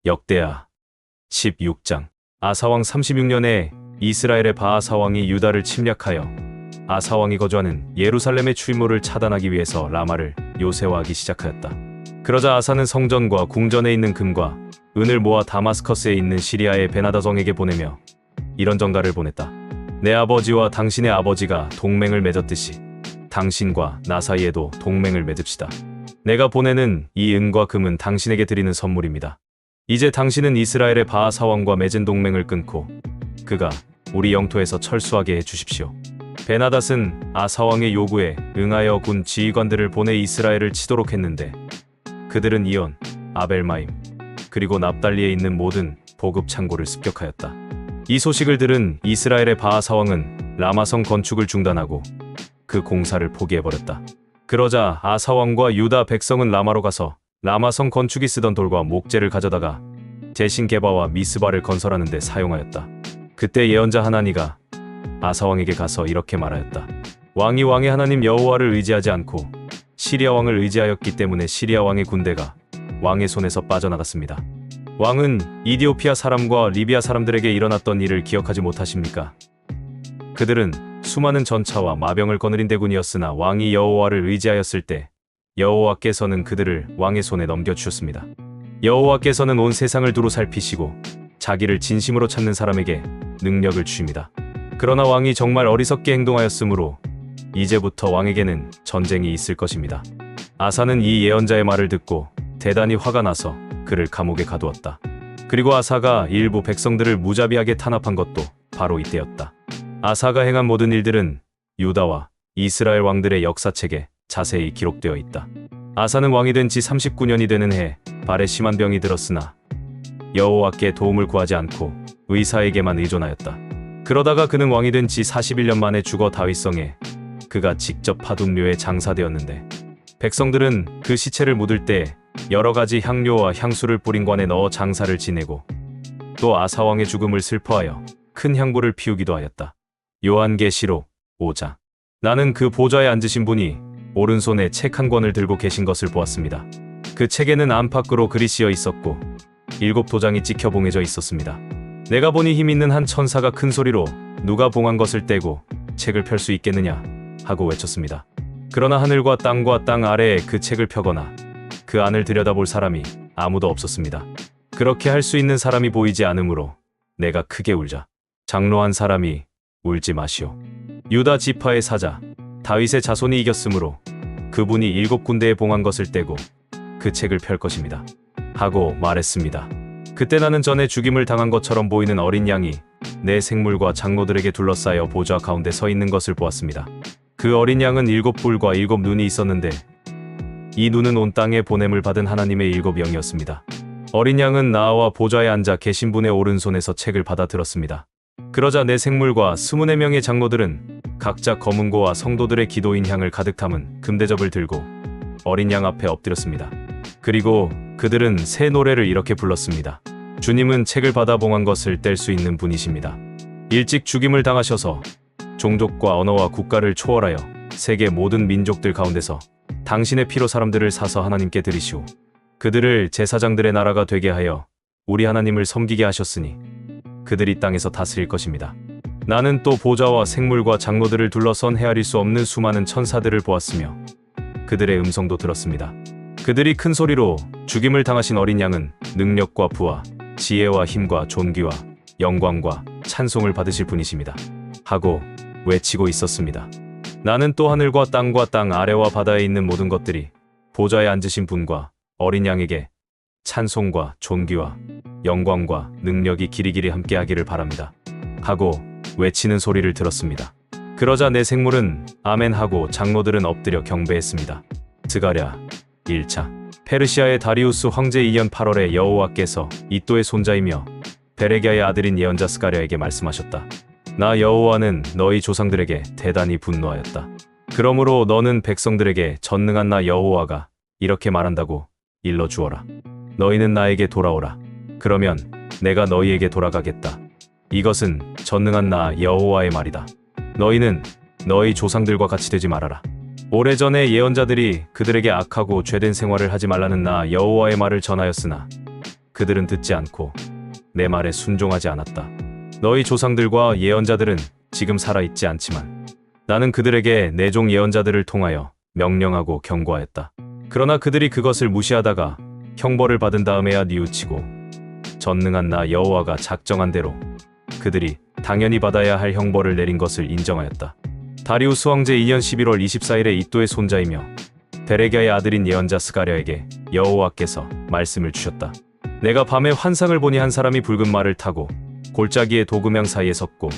역대하 16장. 아사왕 36년에 이스라엘의 바하사왕이 유다를 침략하여 아사왕이 거주하는 예루살렘의 출입문을 차단하기 위해서 라마를 요새화하기 시작하였다. 그러자 아사는 성전과 궁전에 있는 금과 은을 모아 다마스커스에 있는 시리아의 베나다성에게 보내며 이런 전가를 보냈다. 내 아버지와 당신의 아버지가 동맹을 맺었듯이 당신과 나 사이에도 동맹을 맺읍시다. 내가 보내는 이 은과 금은 당신에게 드리는 선물입니다. 이제 당신은 이스라엘의 바하사왕과 맺은 동맹을 끊고 그가 우리 영토에서 철수하게 해주십시오. 베나닷은 아사왕의 요구에 응하여 군 지휘관들을 보내 이스라엘을 치도록 했는데 그들은 이온, 아벨마임, 그리고 납달리에 있는 모든 보급 창고를 습격하였다. 이 소식을 들은 이스라엘의 바하사왕은 라마성 건축을 중단하고 그 공사를 포기해버렸다. 그러자 아사왕과 유다 백성은 라마로 가서 라마성 건축이 쓰던 돌과 목재를 가져다가 제신 게바와 미스바를 건설하는 데 사용하였다. 그때 예언자 하나니가 아사왕에게 가서 이렇게 말하였다. 왕이 왕의 하나님 여호와를 의지하지 않고 시리아 왕을 의지하였기 때문에 시리아 왕의 군대가 왕의 손에서 빠져나갔습니다. 왕은 이디오피아 사람과 리비아 사람들에게 일어났던 일을 기억하지 못하십니까? 그들은 수많은 전차와 마병을 거느린 대군이었으나 왕이 여호와를 의지하였을 때 여호와께서는 그들을 왕의 손에 넘겨주셨습니다. 여호와께서는 온 세상을 두루 살피시고 자기를 진심으로 찾는 사람에게 능력을 주십니다. 그러나 왕이 정말 어리석게 행동하였으므로 이제부터 왕에게는 전쟁이 있을 것입니다. 아사는 이 예언자의 말을 듣고 대단히 화가 나서 그를 감옥에 가두었다. 그리고 아사가 일부 백성들을 무자비하게 탄압한 것도 바로 이때였다. 아사가 행한 모든 일들은 유다와 이스라엘 왕들의 역사책에 자세히 기록되어 있다. 아사는 왕이 된 지 39년이 되는 해 발에 심한 병이 들었으나 여호와께 도움을 구하지 않고 의사에게만 의존하였다. 그러다가 그는 왕이 된 지 41년 만에 죽어 다윗성에 그가 직접 파둔 묘에 장사되었는데 백성들은 그 시체를 묻을 때 여러 가지 향료와 향수를 뿌린 관에 넣어 장사를 지내고 또 아사왕의 죽음을 슬퍼하여 큰 향고를 피우기도 하였다. 요한계시록 5장. 나는 그 보좌에 앉으신 분이 오른손에 책 한 권을 들고 계신 것을 보았습니다. 그 책에는 안팎으로 글이 씌어 있었고 7 도장이 찍혀 봉해져 있었습니다. 내가 보니 힘 있는 한 천사가 큰 소리로 누가 봉한 것을 떼고 책을 펼 수 있겠느냐 하고 외쳤습니다. 그러나 하늘과 땅 아래에 그 책을 펴거나 그 안을 들여다볼 사람이 아무도 없었습니다. 그렇게 할 수 있는 사람이 보이지 않으므로 내가 크게 울자 장로 한 사람이 울지 마시오. 유다 지파의 사자 다윗의 자손이 이겼으므로 그분이 7 군데에 봉한 것을 떼고 그 책을 펼 것입니다. 하고 말했습니다. 그때 나는 전에 죽임을 당한 것처럼 보이는 어린 양이 내 생물과 장로들에게 둘러싸여 보좌 가운데 서 있는 것을 보았습니다. 그 어린 양은 7 뿔과 7 눈이 있었는데 이 눈은 온 땅에 보냄을 받은 하나님의 7 영이었습니다. 어린 양은 나와 보좌에 앉아 계신 분의 오른손에서 책을 받아 들었습니다. 그러자 내 생물과 24명의 장로들은 각자 검은고와 성도들의 기도인 향을 가득 담은 금대접을 들고 어린 양 앞에 엎드렸습니다. 그리고 그들은 새 노래를 이렇게 불렀습니다. 주님은 책을 받아 봉한 것을 뗄 수 있는 분이십니다. 일찍 죽임을 당하셔서 종족과 언어와 국가를 초월하여 세계 모든 민족들 가운데서 당신의 피로 사람들을 사서 하나님께 드리시오. 그들을 제사장들의 나라가 되게 하여 우리 하나님을 섬기게 하셨으니 그들이 땅에서 다스릴 것입니다. 나는 또 보좌와 생물과 장로들을 둘러선 헤아릴 수 없는 수많은 천사들을 보았으며 그들의 음성도 들었습니다. 그들이 큰 소리로 죽임을 당하신 어린 양은 능력과 부와 지혜와 힘과 존귀와 영광과 찬송을 받으실 분이십니다. 하고 외치고 있었습니다. 나는 또 하늘과 땅 아래와 바다에 있는 모든 것들이 보좌에 앉으신 분과 어린 양에게 찬송과 존귀와 영광과 능력이 길이길이 함께하기를 바랍니다. 하고 외치는 소리를 들었습니다. 그러자 내 생물은 아멘 하고 장로들은 엎드려 경배했습니다. 스가랴 1차. 페르시아의 다리우스 황제 2년 8월에 여호와께서 이또의 손자이며 베레기야의 아들인 예언자 스가랴에게 말씀하셨다. 나 여호와는 너희 조상들에게 대단히 분노하였다. 그러므로 너는 백성들에게 전능한 나 여호와가 이렇게 말한다고 일러주어라. 너희는 나에게 돌아오라. 그러면 내가 너희에게 돌아가겠다. 이것은 전능한 나 여호와의 말이다. 너희는 너희 조상들과 같이 되지 말아라. 오래전에 예언자들이 그들에게 악하고 죄된 생활을 하지 말라는 나 여호와의 말을 전하였으나 그들은 듣지 않고 내 말에 순종하지 않았다. 너희 조상들과 예언자들은 지금 살아있지 않지만 나는 그들에게 내 종 예언자들을 통하여 명령하고 경고하였다. 그러나 그들이 그것을 무시하다가 형벌을 받은 다음에야 뉘우치고 전능한 나 여호와가 작정한 대로 그들이 당연히 받아야 할 형벌을 내린 것을 인정하였다. 다리우스 황제 2년 11월 24일에 이또의 손자이며 베레기야의 아들인 예언자 스가랴에게 여호와께서 말씀을 주셨다. 내가 밤에 환상을 보니 한 사람이 붉은 말을 타고 골짜기의 도금양 사이에 섰고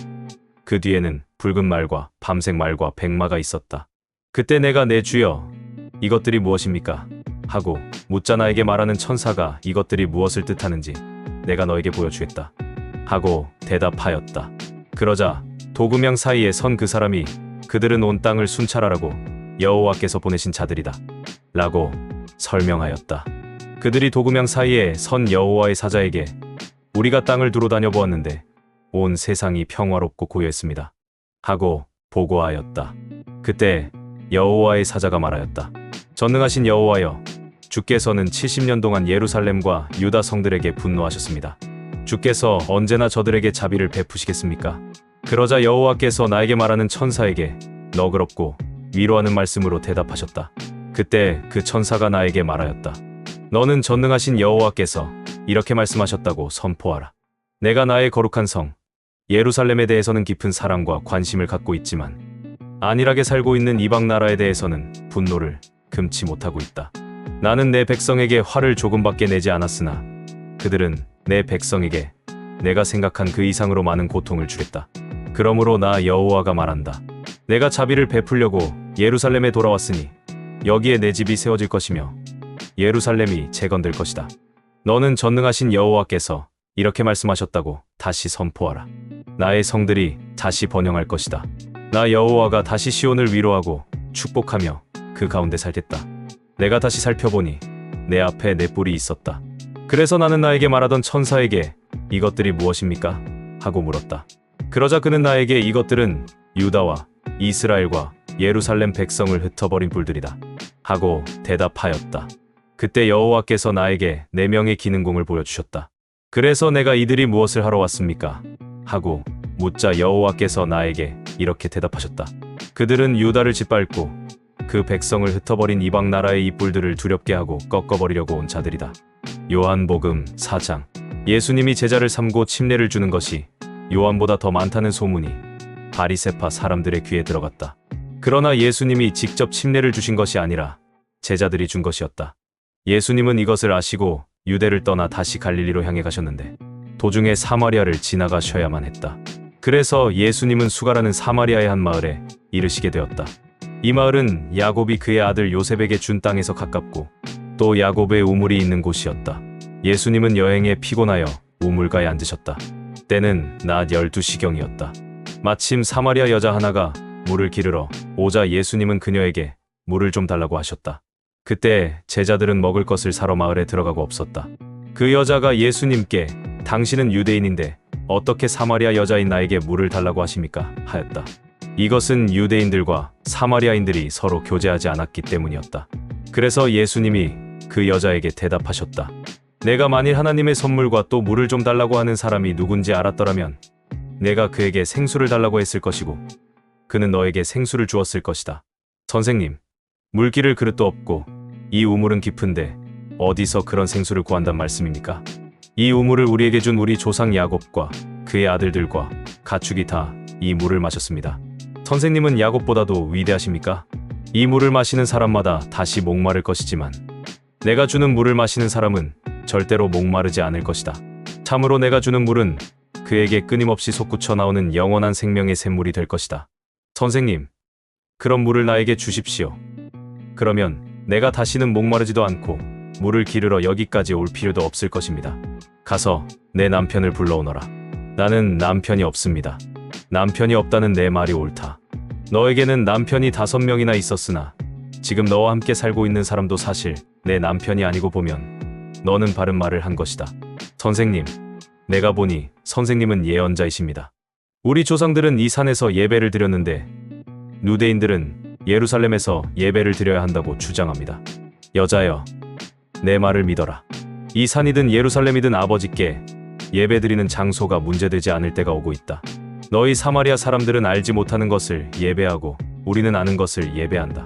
그 뒤에는 붉은 말과 밤색 말과 백마가 있었다. 그때 내가 내 주여 이것들이 무엇입니까? 하고 묻자 나에게 말하는 천사가 이것들이 무엇을 뜻하는지 내가 너에게 보여주겠다. 하고 대답하였다. 그러자 도금양 사이에 선 그 사람이 그들은 온 땅을 순찰하라고 여호와께서 보내신 자들이다. 라고 설명하였다. 그들이 도금양 사이에 선 여호와의 사자에게 우리가 땅을 두루 다녀보았는데 온 세상이 평화롭고 고요했습니다. 하고 보고하였다. 그때 여호와의 사자가 말하였다. 전능하신 여호와여, 주께서는 70년 동안 예루살렘과 유다 성들에게 분노하셨습니다. 주께서 언제나 저들에게 자비를 베푸시겠습니까? 그러자 여호와께서 나에게 말하는 천사에게 너그럽고 위로하는 말씀으로 대답하셨다. 그때 그 천사가 나에게 말하였다. 너는 전능하신 여호와께서 이렇게 말씀하셨다고 선포하라. 내가 나의 거룩한 성 예루살렘에 대해서는 깊은 사랑과 관심을 갖고 있지만 안일하게 살고 있는 이방 나라에 대해서는 분노를 금치 못하고 있다. 나는 내 백성에게 화를 조금밖에 내지 않았으나 그들은 내 백성에게 내가 생각한 그 이상으로 많은 고통을 주겠다. 그러므로 나 여호와가 말한다. 내가 자비를 베풀려고 예루살렘에 돌아왔으니 여기에 내 집이 세워질 것이며 예루살렘이 재건될 것이다. 너는 전능하신 여호와께서 이렇게 말씀하셨다고 다시 선포하라. 나의 성들이 다시 번영할 것이다. 나 여호와가 다시 시온을 위로하고 축복하며 그 가운데 살겠다. 내가 다시 살펴보니 내 앞에 내 뿔이 있었다. 그래서 나는 나에게 말하던 천사에게 이것들이 무엇입니까? 하고 물었다. 그러자 그는 나에게 이것들은 유다와 이스라엘과 예루살렘 백성을 흩어버린 뿔들이다. 하고 대답하였다. 그때 여호와께서 나에게 4명의 기능공을 보여주셨다. 그래서 내가 이들이 무엇을 하러 왔습니까? 하고 묻자 여호와께서 나에게 이렇게 대답하셨다. 그들은 유다를 짓밟고 그 백성을 흩어버린 이방 나라의 이 뿔들을 두렵게 하고 꺾어버리려고 온 자들이다. 요한복음 4장. 예수님이 제자를 삼고 침례를 주는 것이 요한보다 더 많다는 소문이 바리새파 사람들의 귀에 들어갔다. 그러나 예수님이 직접 침례를 주신 것이 아니라 제자들이 준 것이었다. 예수님은 이것을 아시고 유대를 떠나 다시 갈릴리로 향해 가셨는데 도중에 사마리아를 지나가셔야만 했다. 그래서 예수님은 수가라는 사마리아의 한 마을에 이르시게 되었다. 이 마을은 야곱이 그의 아들 요셉에게 준 땅에서 가깝고 또 야곱의 우물이 있는 곳이었다. 예수님은 여행에 피곤하여 우물가에 앉으셨다. 때는 낮 12시경이었다. 마침 사마리아 여자 하나가 물을 기르러 오자 예수님은 그녀에게 물을 좀 달라고 하셨다. 그때 제자들은 먹을 것을 사러 마을에 들어가고 없었다. 그 여자가 예수님께 당신은 유대인인데 어떻게 사마리아 여자인 나에게 물을 달라고 하십니까? 하였다. 이것은 유대인들과 사마리아인들이 서로 교제하지 않았기 때문이었다. 그래서 예수님이 그 여자에게 대답하셨다. 내가 만일 하나님의 선물과 또 물을 좀 달라고 하는 사람이 누군지 알았더라면 내가 그에게 생수를 달라고 했을 것이고 그는 너에게 생수를 주었을 것이다. 선생님, 물 기를 그릇도 없고 이 우물은 깊은데 어디서 그런 생수를 구한단 말씀입니까? 이 우물을 우리에게 준 우리 조상 야곱과 그의 아들들과 가축이 다 이 물을 마셨습니다. 선생님은 야곱보다도 위대하십니까? 이 물을 마시는 사람마다 다시 목마를 것이지만 내가 주는 물을 마시는 사람은 절대로 목마르지 않을 것이다. 참으로 내가 주는 물은 그에게 끊임없이 솟구쳐 나오는 영원한 생명의 샘물이 될 것이다. 선생님, 그런 물을 나에게 주십시오. 그러면 내가 다시는 목마르지도 않고 물을 기르러 여기까지 올 필요도 없을 것입니다. 가서 내 남편을 불러오너라. 나는 남편이 없습니다. 남편이 없다는 내 말이 옳다. 너에게는 남편이 5명이나 있었으나 지금 너와 함께 살고 있는 사람도 사실 내 남편이 아니고 보면 너는 바른 말을 한 것이다. 선생님, 내가 보니 선생님은 예언자이십니다. 우리 조상들은 이 산에서 예배를 드렸는데 유대인들은 예루살렘에서 예배를 드려야 한다고 주장합니다. 여자여, 내 말을 믿어라. 이 산이든 예루살렘이든 아버지께 예배드리는 장소가 문제되지 않을 때가 오고 있다. 너희 사마리아 사람들은 알지 못하는 것을 예배하고 우리는 아는 것을 예배한다.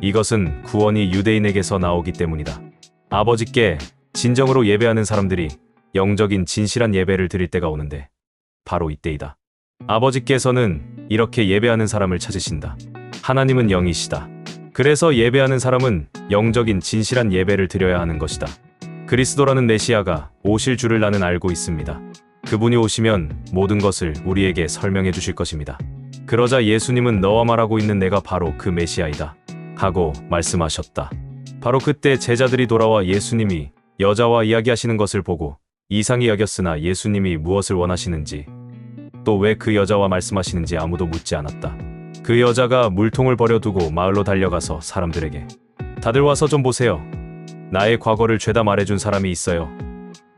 이것은 구원이 유대인에게서 나오기 때문이다. 아버지께 진정으로 예배하는 사람들이 영적인 진실한 예배를 드릴 때가 오는데 바로 이때이다. 아버지께서는 이렇게 예배하는 사람을 찾으신다. 하나님은 영이시다. 그래서 예배하는 사람은 영적인 진실한 예배를 드려야 하는 것이다. 그리스도라는 메시아가 오실 줄을 나는 알고 있습니다. 그분이 오시면 모든 것을 우리에게 설명해 주실 것입니다. 그러자 예수님은 너와 말하고 있는 내가 바로 그 메시아이다 하고 말씀하셨다. 바로 그때 제자들이 돌아와 예수님이 여자와 이야기하시는 것을 보고 이상히 여겼으나 예수님이 무엇을 원하시는지 또 왜 그 여자와 말씀하시는지 아무도 묻지 않았다. 그 여자가 물통을 버려두고 마을로 달려가서 사람들에게 다들 와서 좀 보세요. 나의 과거를 죄다 말해준 사람이 있어요.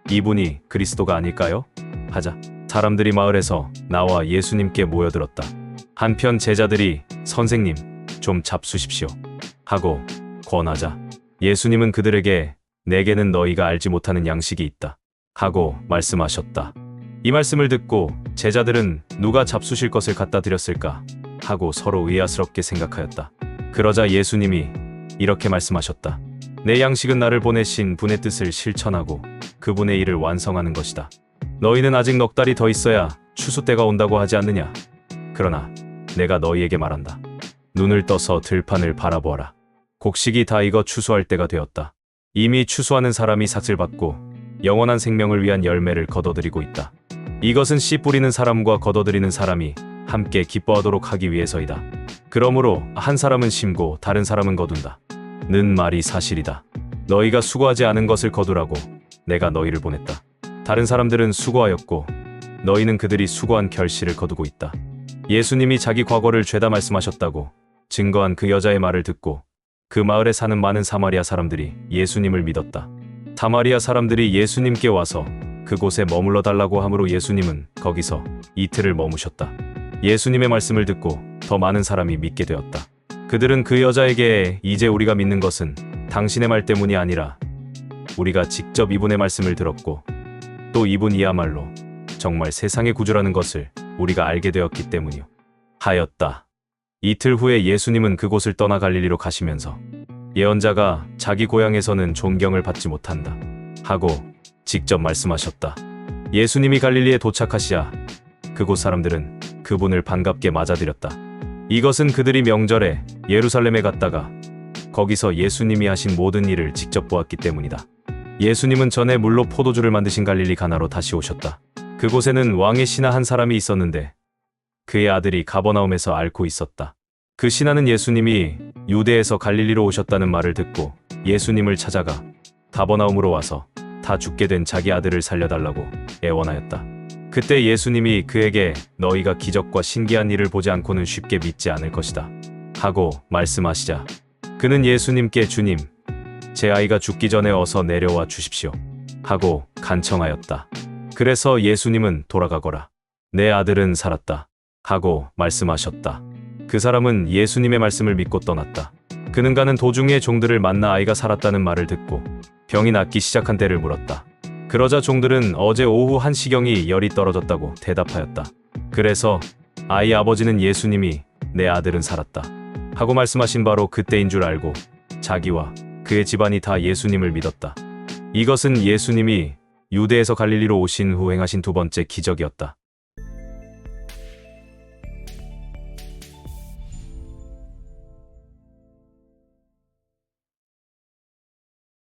이분이 그리스도가 아닐까요? 하자 사람들이 마을에서 나와 예수님께 모여들었다. 한편 제자들이 선생님 좀 잡수십시오 하고 권하자 예수님은 그들에게 내게는 너희가 알지 못하는 양식이 있다 하고 말씀하셨다. 이 말씀을 듣고 제자들은 누가 잡수실 것을 갖다 드렸을까 하고 서로 의아스럽게 생각하였다. 그러자 예수님이 이렇게 말씀하셨다. 내 양식은 나를 보내신 분의 뜻을 실천하고 그분의 일을 완성하는 것이다. 너희는 아직 넉 달이 더 있어야 추수 때가 온다고 하지 않느냐? 그러나 내가 너희에게 말한다. 눈을 떠서 들판을 바라보아라. 곡식이 다 익어 추수할 때가 되었다. 이미 추수하는 사람이 삭을 받고 영원한 생명을 위한 열매를 거둬들이고 있다. 이것은 씨 뿌리는 사람과 거둬들이는 사람이 함께 기뻐하도록 하기 위해서이다. 그러므로 한 사람은 심고 다른 사람은 거둔다. 는 말이 사실이다. 너희가 수고하지 않은 것을 거두라고 내가 너희를 보냈다. 다른 사람들은 수고하였고 너희는 그들이 수고한 결실을 거두고 있다. 예수님이 자기 과거를 죄다 말씀하셨다고 증거한 그 여자의 말을 듣고 그 마을에 사는 많은 사마리아 사람들이 예수님을 믿었다. 사마리아 사람들이 예수님께 와서 그곳에 머물러 달라고 하므로 예수님은 거기서 이틀을 머무셨다. 예수님의 말씀을 듣고 더 많은 사람이 믿게 되었다. 그들은 그 여자에게 이제 우리가 믿는 것은 당신의 말 때문이 아니라 우리가 직접 이분의 말씀을 들었고 또 이분이야말로 정말 세상의 구주라는 것을 우리가 알게 되었기 때문이요 하였다. 이틀 후에 예수님은 그곳을 떠나 갈릴리로 가시면서 예언자가 자기 고향에서는 존경을 받지 못한다 하고 직접 말씀하셨다. 예수님이 갈릴리에 도착하시자 그곳 사람들은 그분을 반갑게 맞아들였다. 이것은 그들이 명절에 예루살렘에 갔다가 거기서 예수님이 하신 모든 일을 직접 보았기 때문이다. 예수님은 전에 물로 포도주를 만드신 갈릴리 가나로 다시 오셨다. 그곳에는 왕의 신하 한 사람이 있었는데 그의 아들이 가버나움에서 앓고 있었다. 그 신하는 예수님이 유대에서 갈릴리로 오셨다는 말을 듣고 예수님을 찾아가 가버나움으로 와서 다 죽게 된 자기 아들을 살려달라고 애원하였다. 그때 예수님이 그에게 너희가 기적과 신기한 일을 보지 않고는 쉽게 믿지 않을 것이다 하고 말씀하시자 그는 예수님께 주님, 제 아이가 죽기 전에 어서 내려와 주십시오 하고 간청하였다. 그래서 예수님은 돌아가거라. 내 아들은 살았다 하고 말씀하셨다. 그 사람은 예수님의 말씀을 믿고 떠났다. 그는 가는 도중에 종들을 만나 아이가 살았다는 말을 듣고 병이 낫기 시작한 때를 물었다. 그러자 종들은 어제 오후 1시경이 열이 떨어졌다고 대답하였다. 그래서 아이 아버지는 예수님이 내 아들은 살았다 하고 말씀하신 바로 그때인 줄 알고 자기와 그의 집안이 다 예수님을 믿었다. 이것은 예수님이 유대에서 갈릴리로 오신 후 행하신 두 번째 기적이었다.